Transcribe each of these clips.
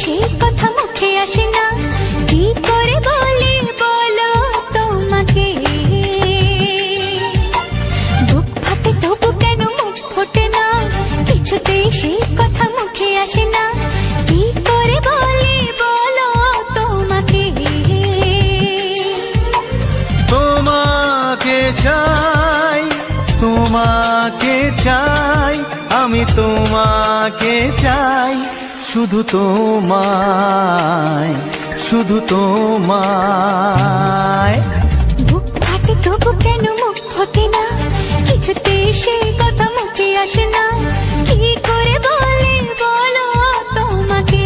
সেই কথা মুখে আসে না, কি করে বলি বলো তোমাকে। বুক ফাটে তবু কেন মুখ ফোটে না, কিছুতেই সেই কথা মুখে আসে না, কি করে বলি বলো তোমাকে। তোমাকে চাই, তোমাকে চাই, আমি তোমাকে চাই, শুধু তোমায়, শুধু তোমায়। বুক ফাটে তবু কেন মুখ ফোটে না, কিছুতে সেই কথা মুখে আসে না, কি করে বলি বলো তোমাকে।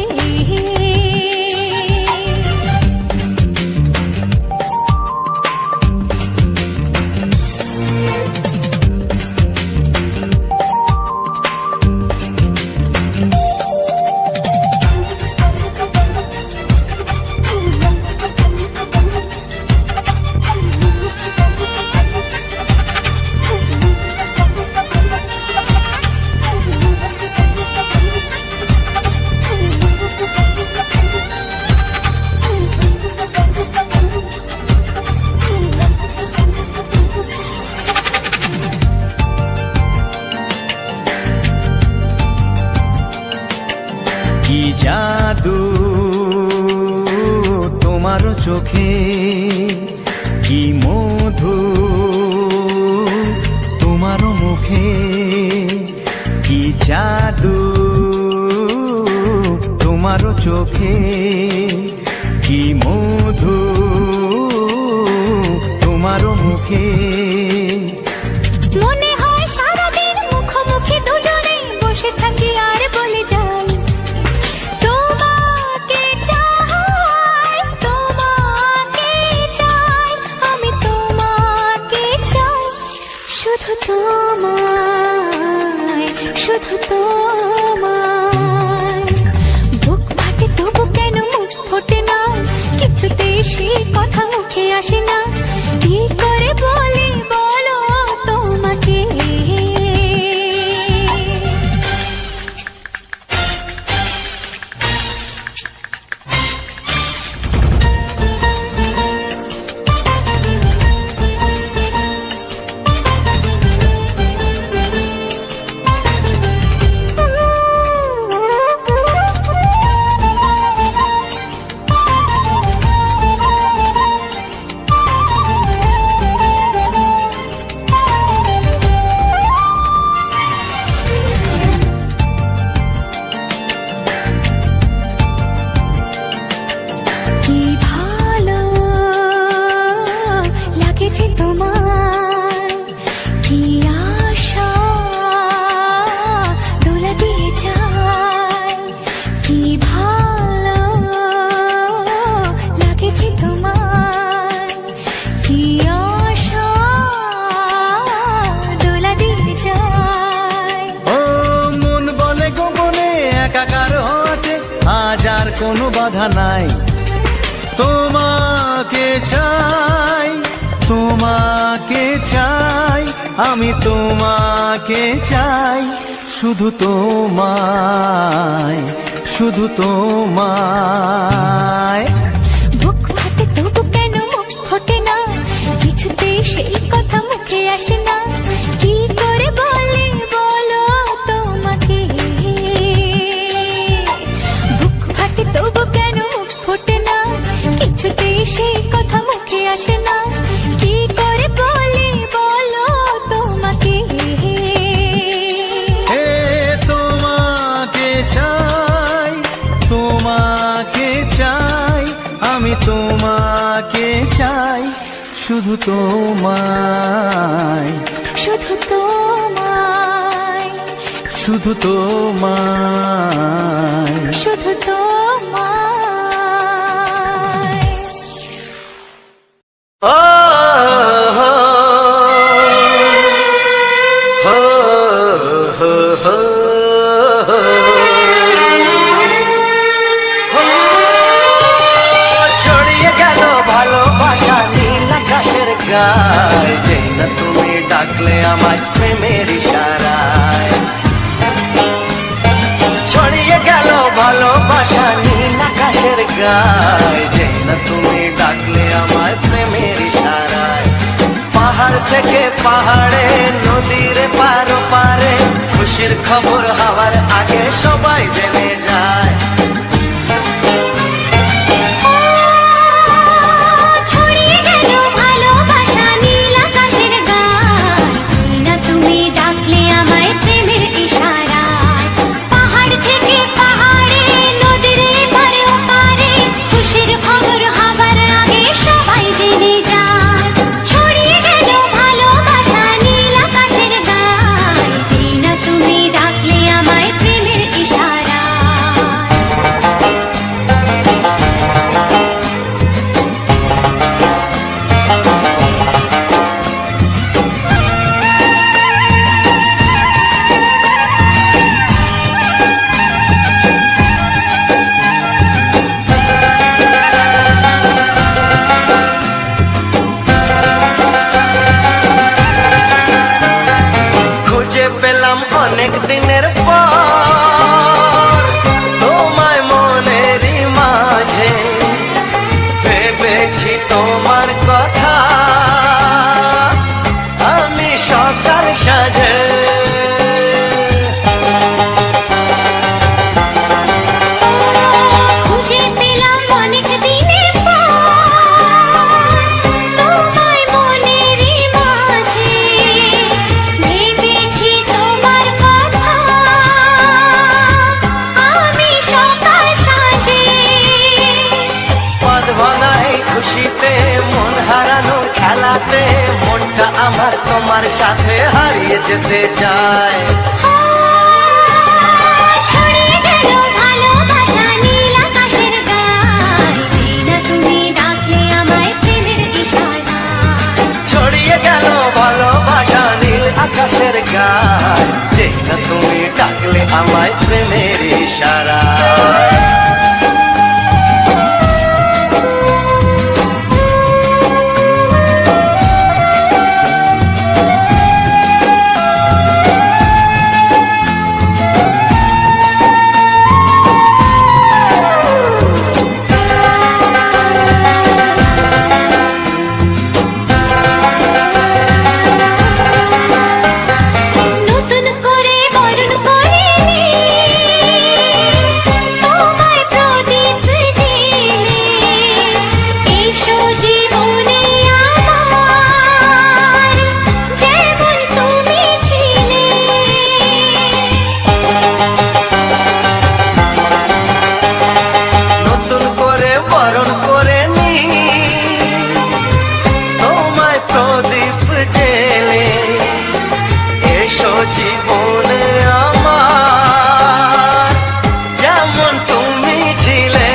কি জাদু তোমার চোখে, কি মধু তোমার মুখে, কি জাদু তোমার চোখে, কি মধু তোমার মুখে। মনে হয় সারাদিন মুখোমুখি দুজনে বসে থাকি আর বলে যাই, তোমাকে চাই, তোমাকে চাই, আমি তোমাকে চাই, শুধু তোমায়, শুধু তোমায়। বুক ফাটে তবু কেন মুখ ফোটে না, কিছুতেই সেই কথা মুখে আসে না, কি করে বলি বলো তোমাকে। কি ভালো লাগেছে তোমার, কি আশা দোলা দিয়ে যায়, কি ভালো লাগেছে তোমার, কি আশা দোলা দিয়ে যায়। ও মন বলে গোপনে একাকার হতে, আজ আর কোনো বাধা নাই। তোমাকে চাই, তোমাকে চাই, আমি তোমাকে চাই, শুধু তোমায়, শুধু তোমায়। বুক ফাটে তবু কেন মুখ ফোটে না, কিছুতেই সেই কথা মুখে আসে না, কি করে বলি বলো তোমাকে। বুক ফাটে তবু কেন মুখ ফোটে না, কিছুতেই সেই কথা মুখে আসে না, কি করে বলি বলো তোমাকে। হে তোমাকে চাই, তোমাকে চাই, আমি তোমাকে চাই, শুধু তোমায়, শুধু তোমায়, শুধু তোমায়। শুধু তোমায়। ও হো হো হো হো ছড়িয়ে গেল ভালোবাসা নীল আকাশের গায়, যেই না তুমি ডাকলে আমায় প্রেমের ইশারায়। ছড়িয়ে গেল ভালোবাসা নীল গায়, যেই না তুমি ডাকলে আমায় প্রেমের ইশারায়। পাহাড় থেকে পাহাড়ে, নদীর পারো পারে, খুশির খবর হওয়ার আগে সবাই জেনে যায়। ছড়িয়ে গেল ভালোবাসা নীল আকাশের গায়, যেই না তুমি ডাকলে আমায় প্রেমের ইশারায়। পাহাড় থেকে পাহাড়ে, নদীর এপারে ওপারে, খুশির খবর হবার আগে সবাই জেনে যায়। ছড়িয়ে গেল ভালোবাসা নীল আকাশের গায়, যেই না তুমি ডাকলে আমায় প্রেমের ইশারায়। খুঁজে পেলাম অনেক দিনের পর তোমায় মনেরই মাঝে, ভেবেছি তোমার কথা আমি সকাল সাজে। খুঁজে পেলাম অনেক দিনের পর তোমায় মনেরই মাঝে, ভেবেছি তোমার কথা আমি সকাল সাজে। পদ ভাঙাই খুশিতে, মন হারানো খেলাতে, মনটা আমার তোমার সাথে হারিয়ে যেতে চায়। ছড়িয়ে গেল ভালোবাসা নীল আকাশের গায়, যেই না তুমি ডাকলে আমায় প্রেমের ইশারায়। ছড়িয়ে গেল ভালোবাসা নীল আকাশের গায়, যেই না তুমি ডাকলে আমায় প্রেমের ইশারায়। নতুন করে বরণ করিনি তোমায় প্রদীপ জেলে, এসো জীবনে আমার যেমন তুমি ছিলে। নতুন করে বরণ করে নি তোমায় প্রদীপ জেলে, এসো জীবনে আমার যেমন তুমি ছিলে।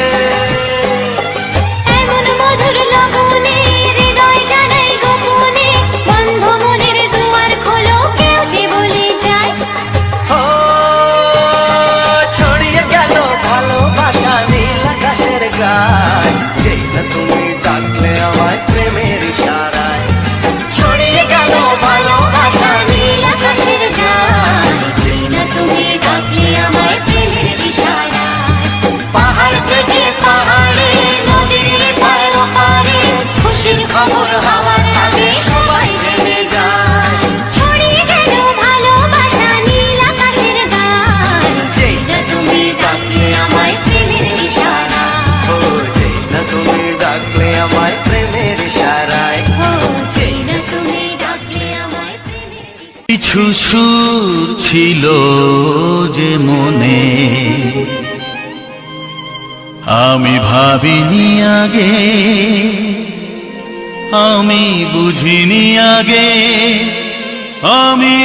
এমন মধুর লগনে হৃদয় জানাই গোপনে, বন্ধ মনের দুয়ার খোলো কেউ যে বলে যায়। ও ছড়িয়ে গেল ভালোবাসা নীল আকাশের গায়, যেই না তুমি ডাকলে আমায় প্রেমের ইশারায়। ছড়িয়ে গেল ভালোবাসা নীল আকাশের গায়, যেই না তুমি ডাকলে আমায় প্রেমের ইশারায়। পাহাড় থেকে পাহাড়ে, নদীর পার পারে, খুশির খবর হওয়ার আগে সবাই জেনে যায়। ছড়িয়ে গেল ভালোবাসা নীল আকাশের গায়, যেই না তুমি ডাকলে আমায় প্রেমের ইশারায়। ও যেই না তুমি ডাকলে আমায় প্রেমের ইশারায়। ও যেই না তুমি ডাকলে আমায় প্রেমের ইশারায়। কিছু সুর ছিল যে মনে, আমি ভাবিনি আগে, আমি বুঝিনি আগে, আমি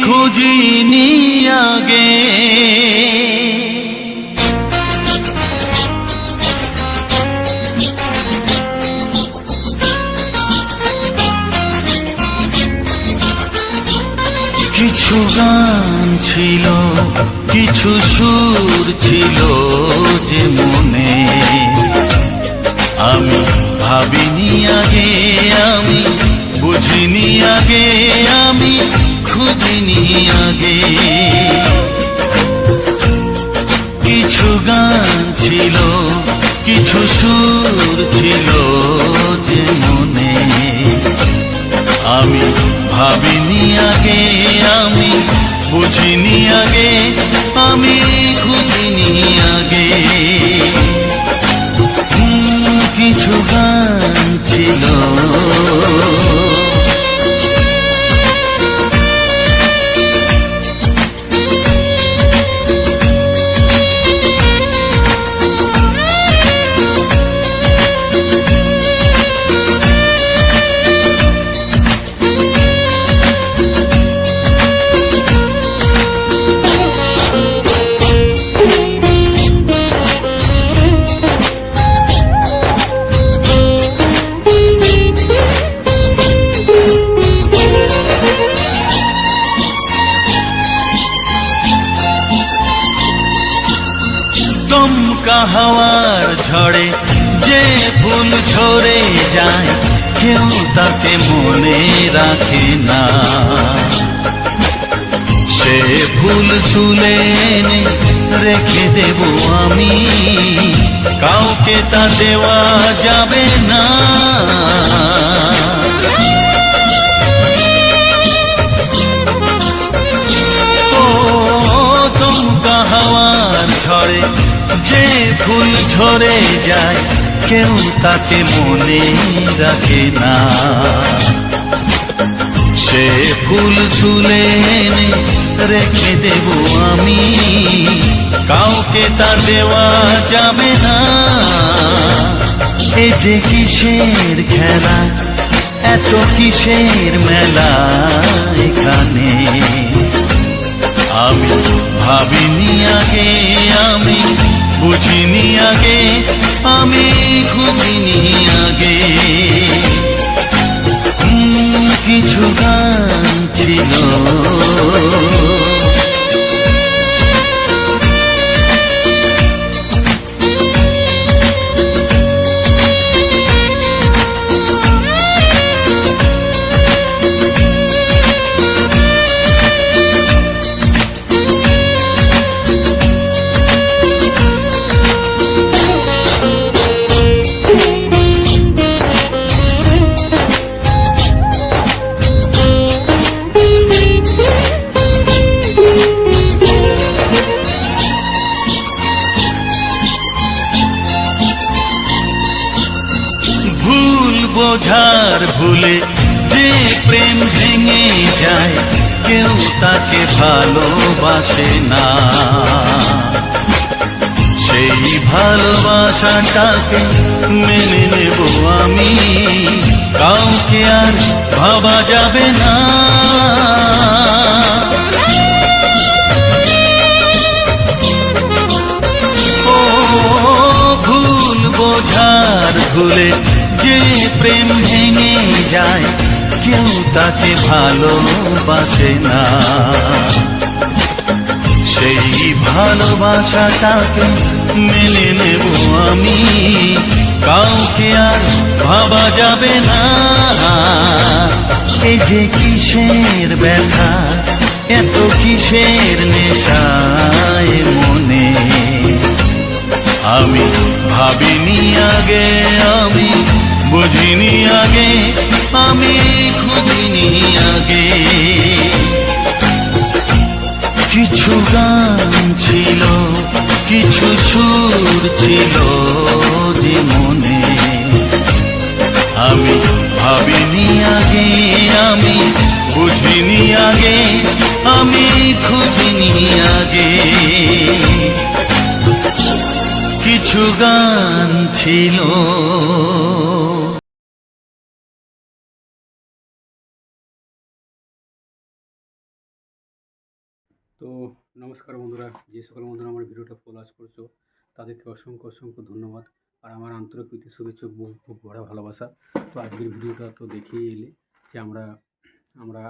খুঁজিনি আগে। কিছু গান ছিল, কিছু সুর ছিল যে মনে, আমি ভাবিনি আগে, আমি বুঝিনি আগে, আমি খুঁজিনি আগে। কিছু গান ছিল, কিছু সুর ছিল যে মনে, আমি ভাবিনি আগে, আমি বুঝিনি আগে, আমি খুঁজিনি আগে। কিছু গান ছিল দমকা হাওয়ার ঝড়ে যে ফুল ঝরে যায়, কেউ তাকে মনে রাখে না। সে ফুল তুলে এনে রেখে দেব আমি, কাউকে তা দেওয়া যাবে না। ও দমকা হাওয়ার ঝড়ে যে ফুল ঝরে যায়, কেউ তাকে মনে রাখে না। সে ফুল তুলে এনে রেখে দেব আমি, কাউকে তা দেওয়া যাবে না। এ যে কিসের খেলা, এত কিসের মেলা এখানে, আমি ভাবিনি আগে, আমি বুঝিনি আগে, আমি খুঁজিনি আগে। কিছু গান ছিল বোঝার ভুলে যে প্রেম ভেঙে যায়, কেউ তাকে ভালোবাসে না। সেই ভালোবাসাটাকে মেনে নেব আমি, কাউকে আর ভাবা যাবে না। ও ভুল বোঝার ভুলে যে প্রেম ভেঙে যায়, কেউ তাকে ভালোবাসে না। সেই ভালোবাসাটাকে মেনে নেব আমি, কাউকে আর ভাবা যাবে না। এই যে কিসের ব্যথা, এত কিসের নেশায় মনে, আমি ভাবিনি আগে, আমি বুঝিনি আগে, আমি খুঁজিনি আগে। কিছু গান ছিল, কিছু সুর ছিল যে মনে, আমি ভাবিনি আগে, আমি বুঝিনি আগে, আমি খুঁজিনি আগে। কিছু গান ছিল। তো নমস্কার বন্ধুরা, যে সকল বন্ধুরা আমার ভিডিওটা ফলো করছো তাদেরকে অসংখ্য অসংখ্য ধন্যবাদ, আর আমার আন্তরিক প্রীতি শুভেচ্ছা, খুব বড় ভালোবাসা। তো আজকের ভিডিওটা তো দেখেই এলে যে আমরা আমরা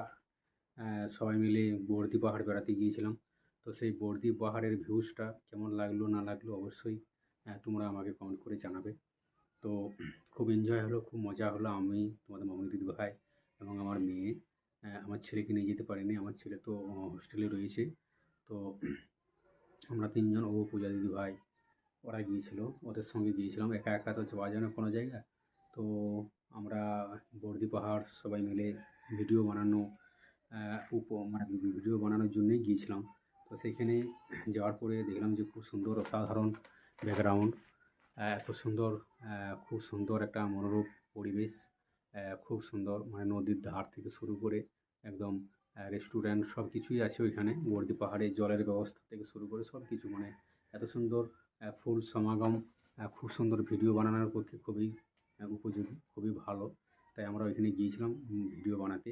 সবাই মিলে বর্দি পাহাড় বেড়াতে গিয়েছিলাম। তো সেই বর্দি পাহাড়ের ভিউজটা কেমন লাগলো না লাগলো অবশ্যই তোমরা আমাকে কমেন্ট করে জানাবে। তো খুব এনজয় হলো, খুব মজা হলো। আমি, তোমাদের মামনি দিদি ভাই এবং আমার মেয়ে, আমার ছেলেকে নিয়ে যেতে পারিনি, আমার ছেলে তো হোস্টেলে রয়েছে। তো আমরা তিনজন, ও পূজা দিদি ভাই ওরা গিয়েছিল, ওদের সঙ্গে গিয়েছিলাম। একা একা তো যাওয়া যায় না কোনো জায়গা। তো আমরা বর্দি পাহাড় সবাই মিলে ভিডিও বানানো মানে ভিডিও বানানোর জন্যই গিয়েছিলাম। তো সেখানে যাওয়ার পরে দেখলাম যে খুব সুন্দর অসাধারণ ব্যাকগ্রাউন্ড, এত সুন্দর, খুব সুন্দর একটা মনোরম পরিবেশ, খুব সুন্দর, মানে নদীর ধার থেকে শুরু করে একদম রেস্টুরেন্ট সব কিছুই আছে ওইখানে। বর্দি পাহাড়ে জলের ব্যবস্থা থেকে শুরু করে সব কিছু, মানে এত সুন্দর ফুল সমাগম, খুব সুন্দর ভিডিও বানানোর পক্ষে খুবই উপযোগী, খুবই ভালো। তাই আমরা ওইখানে গিয়েছিলাম ভিডিও বানাতে।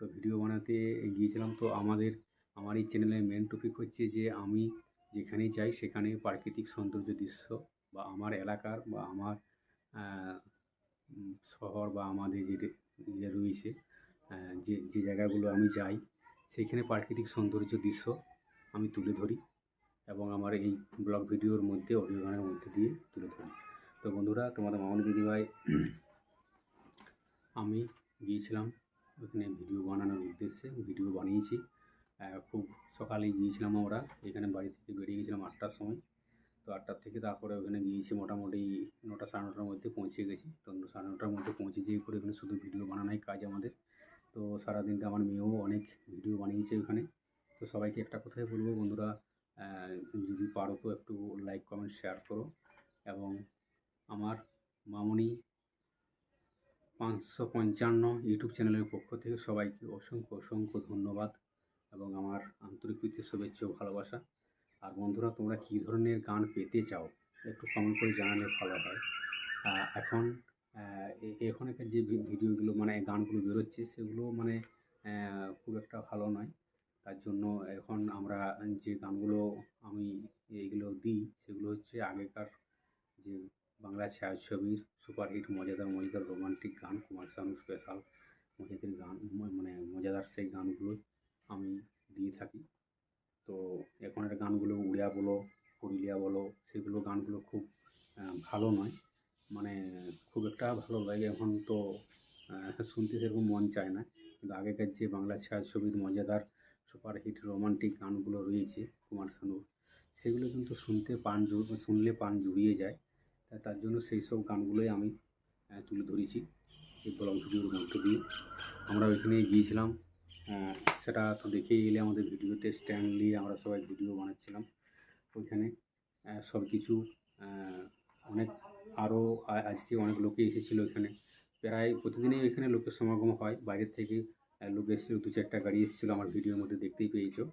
তো ভিডিও বানাতে গিয়েছিলাম। তো আমার এই চ্যানেলের মেন টপিক হচ্ছে যে আমি যেখানেই যাই সেখানে প্রাকৃতিক সৌন্দর্য দৃশ্য বা আমার এলাকার বা আমার শহর বা আমাদের যে ইয়ে রয়েছে, যে যে জায়গাগুলো আমি যাই সেইখানে প্রাকৃতিক সৌন্দর্য দৃশ্য আমি তুলে ধরি এবং আমার এই ব্লগ ভিডিওর মধ্যে, অডিও গানের মধ্যে দিয়ে তুলে ধরি। তো বন্ধুরা, তোমাদের মামনি দিদিভাই আমি গিয়েছিলাম ওখানে ভিডিও বানানোর উদ্দেশ্যে, ভিডিও বানিয়েছি। খুব সকালেই গিয়েছিলাম আমরা, এখানে বাড়ি থেকে বেরিয়ে গেছিলাম 8টার সময়। তো 8টার থেকে তারপরে ওখানে গিয়েছি মোটামুটি 9টা সাড়ে 9টার মধ্যে পৌঁছে গেছি। তো সাড়ে 9টার মধ্যে পৌঁছে যেয়ে করে ওখানে শুধু ভিডিও বানানোই কাজ আমাদের। তো সারাদিনটা আমার মেয়েও অনেক ভিডিও বানিয়েছে ওখানে। তো সবাইকে একটা কথাই বলবো বন্ধুরা, যদি পারো তো একটু লাইক কমেন্ট শেয়ার করো এবং আমার মামনি 555 ইউটিউব চ্যানেলের পক্ষ থেকে সবাইকে অসংখ্য অসংখ্য ধন্যবাদ এবং আমার আন্তরিক প্রীতি, শুভেচ্ছা ও ভালোবাসা। আর বন্ধুরা, তোমরা কী ধরনের গান পেতে চাও একটু কমেন্ট করে জানালে ভালো হয়। এখন এখনকার যে ভিডিওগুলো মানে গানগুলো বেরোচ্ছে সেগুলো মানে খুব একটা ভালো নয়। তার জন্য এখন আমরা যে গানগুলো আমি এইগুলো দিই সেগুলো হচ্ছে আগেকার যে বাংলা ছায়াছবির সুপারহিট মজাদার মজাদার রোমান্টিক গান, কুমার শানু স্পেশাল মজাদার গান, মানে মজাদার সেই গানগুলো আমি দিয়ে থাকি। তো এখনের গানগুলো উড়িয়া বলো, পুরুলিয়া বলো, সেগুলো গানগুলো খুব ভালো নয়, মানে খুব একটা ভালো লাগে এখন। তো শুনতে সেরকম মন চায় না। কিন্তু আগেকার যে বাংলা ছায়াছবির মজাদার সুপারহিট রোমান্টিক গানগুলো রয়েছে কুমার শানুর, সেগুলো কিন্তু শুনলে প্রাণ জুড়িয়ে যায়। তার জন্য সেই সব গানগুলোই আমি তুলে ধরেছি এই ব্লগ ভিডিওর মধ্য দিয়ে। আমরা ওইখানে গিয়েছিলাম, সেটা তো দেখেই এলে আমাদের ভিডিওতে স্ট্যান্ড নিয়ে আমরা সবাই ভিডিও বানাচ্ছিলাম ওইখানে। সব কিছু অনেক আরও আজকে অনেক লোকে এসেছিলো এখানে। প্রায় প্রতিদিনই এখানে লোকের সমাগম হয়, বাইরের থেকে লোক এসেছিলো, 2-4টা গাড়ি এসেছিলো, আমার ভিডিওর মধ্যে দেখতেই পেয়েছো।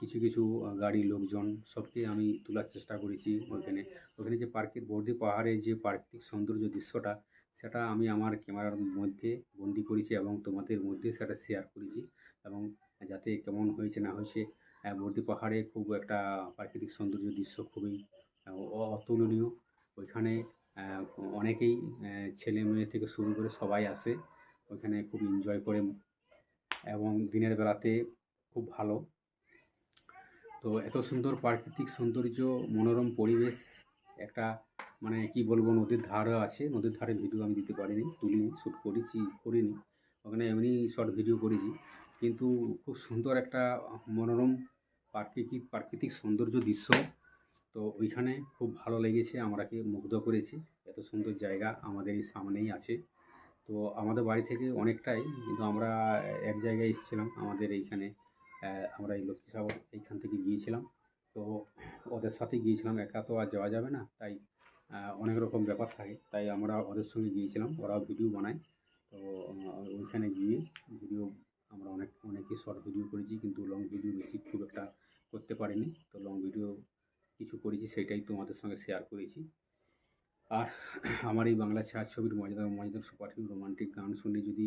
কিছু কিছু গাড়ি, লোকজন সবকে আমি তোলার চেষ্টা করেছি ওখানে। ওখানে যে বর্দি পাহাড়ের যে প্রাকৃতিক সৌন্দর্য দৃশ্যটা, সেটা আমি আমার ক্যামেরার মধ্যে বন্দি করেছি এবং তোমাদের মধ্যে সেটা শেয়ার করেছি। এবং যাতে কেমন হয়েছে না হয়েছে, বর্দি পাহাড়ে খুব একটা প্রাকৃতিক সৌন্দর্য দৃশ্য খুবই অতুলনীয়। ওইখানে অনেকেই ছেলে মেয়ে থেকে শুরু করে সবাই আসে ওইখানে, খুব এনজয় করে এবং দিনের বেলাতে খুব ভালো। তো এত সুন্দর প্রাকৃতিক সৌন্দর্য, মনোরম পরিবেশ, একটা মানে কি বলবো, নদীর ধারও আছে। নদীর ধারে ভিডিও আমি দিতে পারিনি, তুলিনি, শ্যুট করিনি ওখানে, এমনি শর্ট ভিডিও করেছি। কিন্তু খুব সুন্দর একটা মনোরম প্রাকৃতিক সৌন্দর্য দৃশ্য। তো ওইখানে খুব ভালো লেগেছে, আমরাকে মুগ্ধ করেছি। এত সুন্দর জায়গা আমাদের এই সামনেই আছে। তো আমাদের বাড়ি থেকে অনেকটাই, কিন্তু আমরা এক জায়গায় এসেছিলাম আমাদের এইখানে, আমরা এই লক্ষ্মীসাগর এইখান থেকে গিয়েছিলাম। তো ওদের সাথে গিয়েছিলাম, একা তো আর যাওয়া যাবে না, তাই অনেক রকম ব্যাপার থাকে, তাই আমরা ওদের সঙ্গে গিয়েছিলাম। ওরাও ভিডিও বানায়। তো ওইখানে গিয়ে ভিডিও আমরা অনেকই শর্ট ভিডিও করেছি, কিন্তু লং ভিডিও বেশি খুব একটা করতে পারিনি। তো লং ভিডিও কিছু করেছি, সেটাই তোমাদের সঙ্গে শেয়ার করেছি। আর আমার এই বাংলা ছায়াছবির মজাদার মজাদার সুপারহিট রোমান্টিক গান শুনে যদি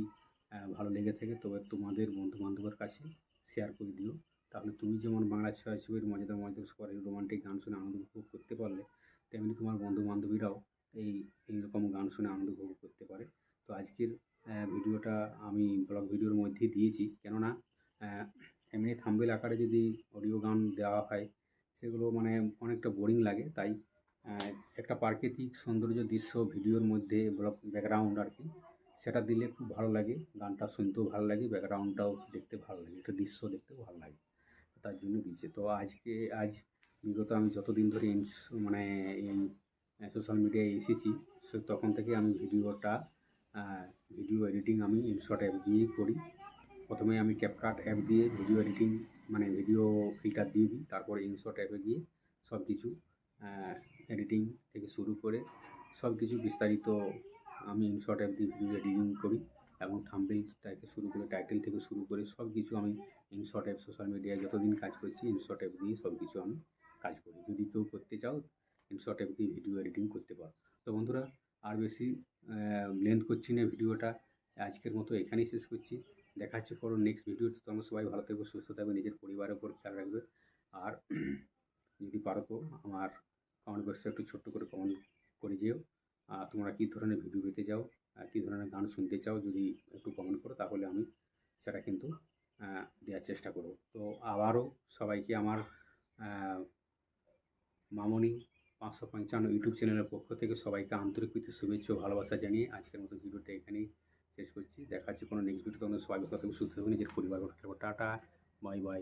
ভালো লেগে থাকে, তবে তোমাদের বন্ধুবান্ধবের কাছে শেয়ার করে দিও। তাহলে তুমি যেমন বাংলা ছায়াছবির মজাদার মজাদার সুপারহিট রোমান্টিক গান শুনে আনন্দ উপভোগ করতে পারলে, তেমনি তোমার বন্ধুবান্ধবীরাও এইরকম গান শুনে আনন্দ উপভোগ করতে পারে। তো আজকের ভিডিওটা আমি ব্লগ ভিডিওর মধ্যেই দিয়েছি, কেননা এমনি থাম্বনেল আকারে যদি অডিও গান দেওয়া হয় সেগুলো মানে অনেকটা বোরিং লাগে। তাই একটা প্রাকৃতিক সৌন্দর্য দৃশ্য ভিডিওর মধ্যে ব্যাকগ্রাউন্ড আর কি, সেটা দিলে খুব ভালো লাগে। গানটা শুনতেও ভালো লাগে, ব্যাকগ্রাউন্ডটাও দেখতে ভালো লাগে, একটা দৃশ্য দেখতেও ভালো লাগে, তার জন্য দিয়েছে। তো আজ বিগত আমি যতদিন ধরে মানে এই সোশ্যাল মিডিয়ায় এসেছি তখন থেকে আমি ভিডিও এডিটিং আমি ইনশট অ্যাপ দিয়েই করি। প্রথমে আমি ক্যাপকাট অ্যাপ দিয়ে ভিডিও এডিটিং মানে ভিডিও ফিল্টার দিয়ে দিই, তারপরে ইনশট অ্যাপে গিয়ে সব কিছু এডিটিং থেকে শুরু করে সব কিছু বিস্তারিত আমি ইনশট অ্যাপ দিয়ে ভিডিও এডিটিং করি এবং থাম্বনেল থেকে শুরু করে টাইটেল থেকে শুরু করে সব কিছু আমি ইনশট অ্যাপ সোশ্যাল মিডিয়ায় যতদিন কাজ করছি ইনশট অ্যাপ দিয়ে সব কিছু আমি কাজ করি। যদি কেউ করতে চাও ইনশট অ্যাপ দিয়ে ভিডিও এডিটিং করতে পারো। তো বন্ধুরা আর বেশি লেন্থ করছি না ভিডিওটা, আজকের মতো এখানেই শেষ করছি। দেখা হচ্ছে পরে নেক্সট ভিডিওতে। তোমরা সবাই ভালো থাকবে, সুস্থ থাকবে, নিজের পরিবারের উপর খেয়াল রাখবে। আর যদি পারো তো আমার কমেন্ট বক্সে একটু ছোট্ট করে কমেন্ট করে যেও তোমরা কী ধরনের ভিডিও পেতে চাও, কী ধরনের গান শুনতে চাও, যদি একটু কমেন্ট করো তাহলে আমি সেটা কিন্তু দেওয়ার চেষ্টা করব। তো আবারও সবাইকে আমার মামনি 555 ইউটিউব চ্যানেলের পক্ষ থেকে সবাইকে আন্তরিক প্রীতি শুভেচ্ছা ও ভালোবাসা জানিয়ে আজকের মতো ভিডিওটা এখানেই শেষ করছি। দেখা হচ্ছে কোনো নেক্সট ভিডিও। তোমরা সবাই ভালো থাকবে, সুস্থ থাকবে, নিজের পরিবার টাটা, বাই বাই।